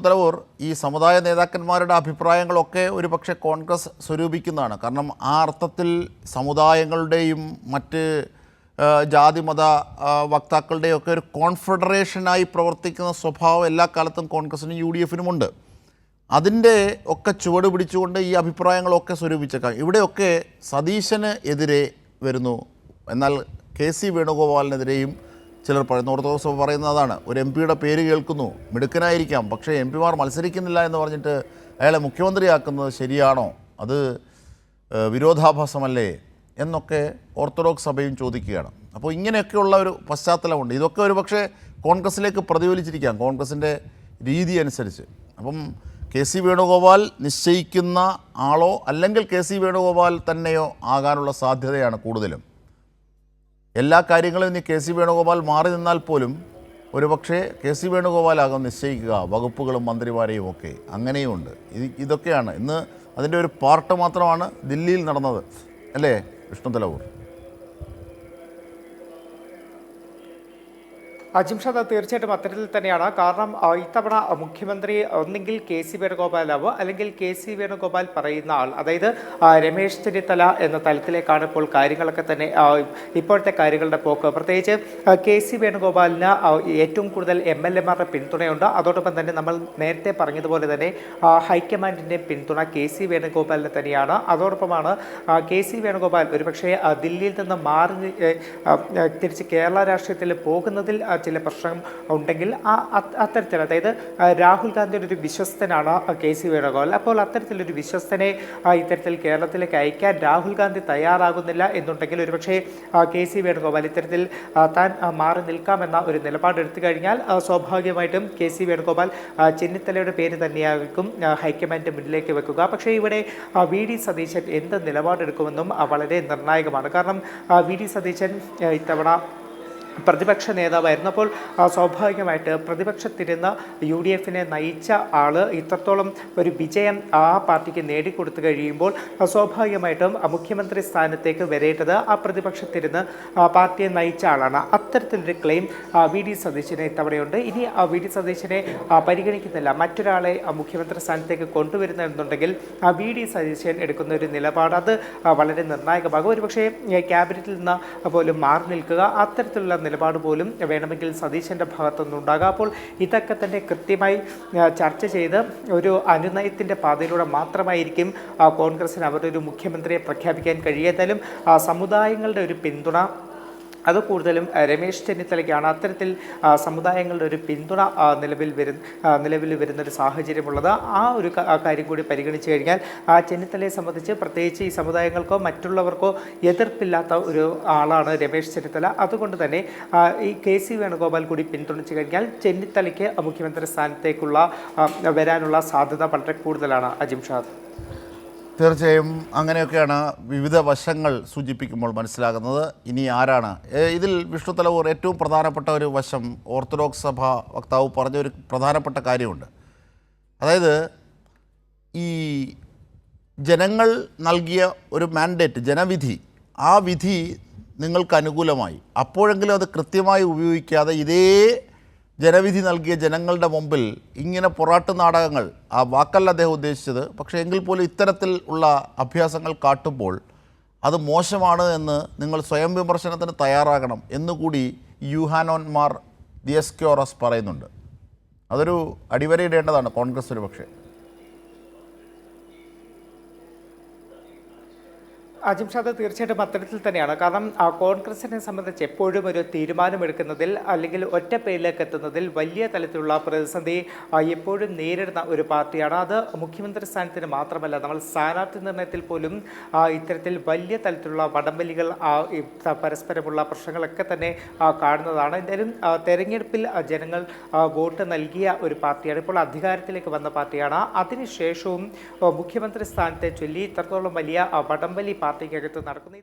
തലവൂർ ഈ സമുദായ നേതാക്കന്മാരുടെ അഭിപ്രായങ്ങളൊക്കെ ഒരുപക്ഷെ കോൺഗ്രസ് സ്വരൂപിക്കുന്നതാണ്. കാരണം ആ അർത്ഥത്തിൽ സമുദായങ്ങളുടെയും മറ്റ് ജാതിമത വക്താക്കളുടെയൊക്കെ ഒരു കോൺഫെഡറേഷനായി പ്രവർത്തിക്കുന്ന സ്വഭാവം എല്ലാ കാലത്തും കോൺഗ്രസിനും യു ഡി എഫിനുമുണ്ട്. അതിൻ്റെ ഒക്കെ ചുവട് പിടിച്ചുകൊണ്ട് ഈ അഭിപ്രായങ്ങളൊക്കെ സ്വരൂപിച്ചേക്കാം. ഇവിടെയൊക്കെ സതീശന് എതിരെ വരുന്നു, എന്നാൽ കെ സി വേണുഗോപാലിനെതിരെയും ചിലർ പറയുന്നു. ഓർത്തഡോക്സ് സഭ പറയുന്നതാണ്, ഒരു എം പിയുടെ പേര് കേൾക്കുന്നു, മിടുക്കനായിരിക്കാം, പക്ഷേ എം പിമാർ മത്സരിക്കുന്നില്ല എന്ന് പറഞ്ഞിട്ട് അയാളെ മുഖ്യമന്ത്രിയാക്കുന്നത് ശരിയാണോ, അത് വിരോധാഭാസമല്ലേ എന്നൊക്കെ ഓർത്തഡോക്സ് സഭയും ചോദിക്കുകയാണ്. അപ്പോൾ ഇങ്ങനെയൊക്കെയുള്ള ഒരു പശ്ചാത്തലമുണ്ട്. ഇതൊക്കെ ഒരു പക്ഷേ കോൺഗ്രസ്സിലേക്ക് പ്രതിഫലിച്ചിരിക്കാം, കോൺഗ്രസിൻ്റെ രീതി അനുസരിച്ച്. അപ്പം കെ സി വേണുഗോപാൽ നിശ്ചയിക്കുന്ന ആളോ അല്ലെങ്കിൽ കെ സി വേണുഗോപാൽ തന്നെയോ ആകാനുള്ള സാധ്യതയാണ് കൂടുതലും. എല്ലാ കാര്യങ്ങളും ഇനി കെ സി വേണുഗോപാൽ മാറി നിന്നാൽ പോലും ഒരുപക്ഷെ കെ സി വേണുഗോപാലാകും നിശ്ചയിക്കുക, വകുപ്പുകളും മന്ത്രിമാരെയും ഒക്കെ. അങ്ങനെയുമുണ്ട്. ഇതൊക്കെയാണ് ഇന്ന് അതിൻ്റെ ഒരു പാർട്ട് മാത്രമാണ് ദില്ലിയിൽ നടന്നത്, അല്ലേ വിഷ്ണു തലവൂർ? ജിംഷാദ്, തീർച്ചയായിട്ടും അത്തരത്തിൽ തന്നെയാണ്. കാരണം ഇത്തവണ മുഖ്യമന്ത്രി ഒന്നെങ്കിൽ കെ സി വേണുഗോപാലാവോ അല്ലെങ്കിൽ കെ സി വേണുഗോപാൽ പറയുന്ന ആൾ, അതായത് രമേശ് ചെന്നിത്തല എന്ന തലത്തിലേക്കാണ് ഇപ്പോൾ കാര്യങ്ങളൊക്കെ തന്നെ ഇപ്പോഴത്തെ കാര്യങ്ങളുടെ പോക്ക്. പ്രത്യേകിച്ച് കെ സി വേണുഗോപാലിന് ഏറ്റവും കൂടുതൽ MLA-മാരുടെ പിന്തുണയുണ്ട്. അതോടൊപ്പം തന്നെ നമ്മൾ നേരത്തെ പറഞ്ഞതുപോലെ തന്നെ ഹൈക്കമാൻഡിൻ്റെ പിന്തുണ കെ സി വേണുഗോപാലിന് തന്നെയാണ്. അതോടൊപ്പമാണ് കെ സി വേണുഗോപാൽ ഒരുപക്ഷെ ദില്ലിയിൽ നിന്ന് മാറി തിരിച്ച് കേരള രാഷ്ട്രീയത്തിൽ പോകുന്നതിൽ ചില പ്രശ്നം ഉണ്ടെങ്കിൽ അത്തരത്തിൽ, അതായത് രാഹുൽ ഗാന്ധിയുടെ ഒരു വിശ്വസ്തനാണ് കെ സി വേണുഗോപാൽ. അപ്പോൾ അത്തരത്തിലൊരു വിശ്വസ്തനെ ഇത്തരത്തിൽ കേരളത്തിലേക്ക് അയക്കാൻ രാഹുൽ ഗാന്ധി തയ്യാറാകുന്നില്ല എന്നുണ്ടെങ്കിൽ ഒരുപക്ഷെ കെ സി വേണുഗോപാൽ ഇത്തരത്തിൽ താൻ മാറി നിൽക്കാമെന്ന ഒരു നിലപാടെടുത്തു കഴിഞ്ഞാൽ സ്വാഭാവികമായിട്ടും കെ സി വേണുഗോപാൽ ചെന്നിത്തലയുടെ പേര് തന്നെയായിരിക്കും ഹൈക്കമാൻഡ് മുന്നിലേക്ക് വെക്കുക. പക്ഷേ ഇവിടെ വി ഡി സതീശൻ എന്ത് നിലപാടെടുക്കുമെന്നും വളരെ നിർണായകമാണ്. കാരണം വി ഡി സതീശൻ ഇത്തവണ പ്രതിപക്ഷ നേതാവായിരുന്നു. അപ്പോൾ സ്വാഭാവികമായിട്ട് പ്രതിപക്ഷത്തിരുന്ന് യു ഡി എഫിനെ നയിച്ച ആൾ ഇത്രത്തോളം ഒരു വിജയം ആ പാർട്ടിക്ക് നേടിക്കൊടുത്തു കഴിയുമ്പോൾ സ്വാഭാവികമായിട്ടും മുഖ്യമന്ത്രി സ്ഥാനത്തേക്ക് വരേണ്ടത് ആ പ്രതിപക്ഷത്തിരുന്ന് പാർട്ടിയെ നയിച്ച ആളാണ്. അത്തരത്തിലൊരു ക്ലെയിം വി ഡി സതീശനെ ഇത്തവണയുണ്ട്. ഇനി വി ഡി സതീശനെ പരിഗണിക്കുന്നില്ല, മറ്റൊരാളെ മുഖ്യമന്ത്രി സ്ഥാനത്തേക്ക് കൊണ്ടുവരുന്നുണ്ടെങ്കിൽ വി ഡി സതീശൻ എടുക്കുന്ന ഒരു നിലപാട് അത് വളരെ നിർണായകമാകും. ഒരുപക്ഷെ ക്യാബിനറ്റിൽ നിന്ന് പോലും മാറി നിൽക്കുക, അത്തരത്തിലുള്ള നിലപാട് പോലും വേണമെങ്കിൽ സതീശൻ്റെ ഭാഗത്തുനിന്നുണ്ടാകാം. അപ്പോൾ ഇതൊക്കെ തന്നെ കൃത്യമായി ചർച്ച ചെയ്ത് ഒരു അനുനയത്തിൻ്റെ പാതയിലൂടെ മാത്രമായിരിക്കും കോൺഗ്രസിന് അവരുടെ ഒരു മുഖ്യമന്ത്രിയെ പ്രഖ്യാപിക്കാൻ കഴിയാത്താലും സമുദായങ്ങളുടെ ഒരു പിന്തുണ അത് കൂടുതലും രമേശ് ചെന്നിത്തലയ്ക്കാണ്. അത്തരത്തിൽ സമുദായങ്ങളുടെ ഒരു പിന്തുണ നിലവിൽ വരുന്നൊരു സാഹചര്യമുള്ളത്. ആ ഒരു കാര്യം കൂടി പരിഗണിച്ചു കഴിഞ്ഞാൽ ചെന്നിത്തലയെ സംബന്ധിച്ച് പ്രത്യേകിച്ച് ഈ സമുദായങ്ങൾക്കോ മറ്റുള്ളവർക്കോ എതിർപ്പില്ലാത്ത ഒരു ആളാണ് രമേശ് ചെന്നിത്തല. അതുകൊണ്ട് തന്നെ ഈ കെ സി വേണുഗോപാൽ കൂടി പിന്തുണച്ചു കഴിഞ്ഞാൽ ചെന്നിത്തലയ്ക്ക് മുഖ്യമന്ത്രി സ്ഥാനത്തേക്കുള്ള വരാനുള്ള സാധ്യത വളരെ കൂടുതലാണ്. ജിംഷാദ്, തീർച്ചയായും അങ്ങനെയൊക്കെയാണ് വിവിധ വശങ്ങൾ സൂചിപ്പിക്കുമ്പോൾ മനസ്സിലാകുന്നത്. ഇനി ആരാണ് ഇതിൽ വിഷ്ണു തലവൂർ ഏറ്റവും പ്രധാനപ്പെട്ട ഒരു വശം ഓർത്തഡോക്സ് സഭ വക്താവ് പറഞ്ഞൊരു പ്രധാനപ്പെട്ട കാര്യമുണ്ട്. അതായത് ഈ ജനങ്ങൾ നൽകിയ ഒരു മാൻഡേറ്റ്, ജനവിധി, ആ വിധി നിങ്ങൾക്ക് അനുകൂലമായി, അപ്പോഴെങ്കിലും അത് കൃത്യമായി ഉപയോഗിക്കാതെ ഇതേ ജനവിധി നൽകിയ ജനങ്ങളുടെ മുമ്പിൽ ഇങ്ങനെ പൊറാട്ട് നാടകങ്ങൾ, ആ വാക്കല്ല അദ്ദേഹം ഉദ്ദേശിച്ചത്, പക്ഷേ എങ്കിൽ പോലും ഇത്തരത്തിൽ ഉള്ള അഭ്യാസങ്ങൾ കാട്ടുമ്പോൾ അത് മോശമാണ് എന്ന് നിങ്ങൾ സ്വയം വിമർശനത്തിന് തയ്യാറാകണം എന്നുകൂടി യൂഹാനോൻ മാർ ദിയസ്ക്യോറസ് പറയുന്നുണ്ട്. അതൊരു അടിവരയിടേണ്ടതാണ് കോൺഗ്രസ് ഒരു പക്ഷേ. ജിംഷാദ്, തീർച്ചയായിട്ടും അത്തരത്തിൽ തന്നെയാണ്. കാരണം കോൺഗ്രസിനെ സംബന്ധിച്ച് എപ്പോഴും ഒരു തീരുമാനമെടുക്കുന്നതിൽ അല്ലെങ്കിൽ ഒറ്റ പേരിലേക്ക് എത്തുന്നതിൽ വലിയ തലത്തിലുള്ള പ്രതിസന്ധി എപ്പോഴും നേരിടുന്ന ഒരു പാർട്ടിയാണ്. അത് മുഖ്യമന്ത്രി സ്ഥാനത്തിന് മാത്രമല്ല, നമ്മൾ സ്ഥാനാർത്ഥി നിർണയത്തിൽ പോലും ഇത്തരത്തിൽ വലിയ തലത്തിലുള്ള വടംവലികൾ, പരസ്പരമുള്ള പ്രശ്നങ്ങളൊക്കെ തന്നെ കാണുന്നതാണ്. എന്തായാലും തെരഞ്ഞെടുപ്പിൽ ജനങ്ങൾ വോട്ട് നൽകിയ ഒരു പാർട്ടിയാണ്, ഇപ്പോൾ അധികാരത്തിലേക്ക് വന്ന പാർട്ടിയാണ്. അതിനുശേഷവും മുഖ്യമന്ത്രി സ്ഥാനത്തെ ചൊല്ലി ഇത്രത്തോളം വലിയ വടംവലി പാർട്ടിക്കകത്ത് നടക്കുന്ന